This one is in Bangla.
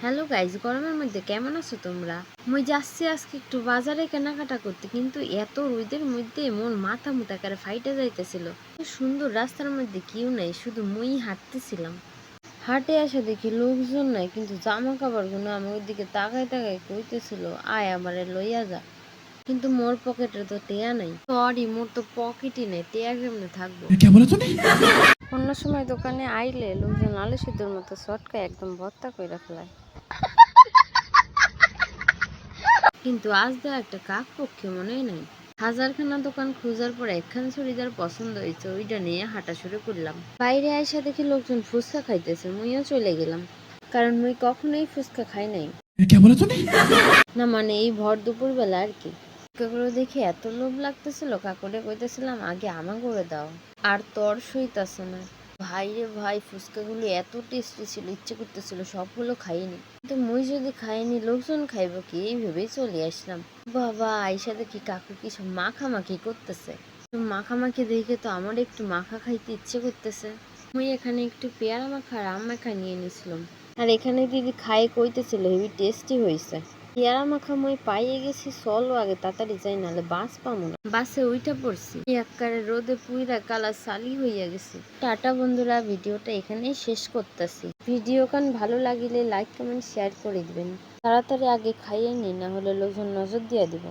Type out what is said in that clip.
হ্যালো গাইজ, গরমের মধ্যে কেমন আছো তোমরা? মুই যাচ্ছি আজকে একটু বাজারে কেনাকাটা করতে, কিন্তু এত রোদের মধ্যে মোর মাথা মুথা করে ফাইটে যাইতেছিল। সুন্দর রাস্তার মধ্যে কেউ নাই, শুধু মুই হাঁটতেছিলাম। হাটে আসা দেখি লোকজন নাই, কিন্তু জামা কাপড় গুলো আমার দিকে তাকায় তাকায় কইতেছিল, আয় আমারে লইয়া যা। কিন্তু মোর পকেটে তো টেয়া নাই। সরি, মোর তো পকেটই নেই, টেয়া কেমনে থাকবো? অন্য সময় দোকানে আইলে লোকজন আলু সিদ্ধর মতো চটকায় একদম ভর্তা কইরা ফেলায়, কিন্তু আজ তো একটা কাক পক্ষে মনেই নাই। হাজারখানা দোকান খোঁজার পর একখান চুড়িদার পছন্দ হয়েছে, ওইটা নিয়ে হাঁটা শুরু করলাম। বাইরে আইসা দেখি লোকজন ফুচকা খাইতেছে, মুইও চলে গেলাম, কারণ মুই কখনোই ফুচকা খাই নাই। না মানে এই ভর দুপুর বেলা আর কি। ফুচকাগুলো দেখে এত লোভ লাগতেছিল, কাকুরে কইতেছিলাম আগে আমা করে দাও, আর তর সইতাছে না। ভাই রে ভাই, ফুচকাগুলো এত টেস্টি ছিল, ইচ্ছে করতেছিল সবগুলো খাইনি। কিন্তু মুই যদি খাইনি, লোকজন খাইব কি, এই ভেবেই চলে আসলাম। বাবা, আইসা দেখি কাকু কি সব মাখামাখি করতেছে। মাখামাখি দেখে তো আমার একটু মাখা খাইতে ইচ্ছে করতেছে। মুই এখানে একটু পেয়ারা মাখা আর আম মাখা নিয়ে নিছিলাম, আর এখানে দিদি খায়ে কইতেছিল হেভি টেস্টি হয়েছে। পেয়ারা মাখা মুই পাইয়ে গেছি, চলো আগে তাড়াতাড়ি যাই, নাহলে বাস পাবো না। বাসে উইঠা পড়ছি, একবারে রোদে পুইরা কালা সালি হইয়া গেছি। টাটা বন্ধুরা, ভিডিওটা এখানেই শেষ করতেছি। ভিডিও কান ভালো লাগিলে লাইক কমেন্ট শেয়ার করে দিবেন। তাড়াতাড়ি আগে খাইয়ে নি, না হলে লোকজন নজর দিয়ে দিব।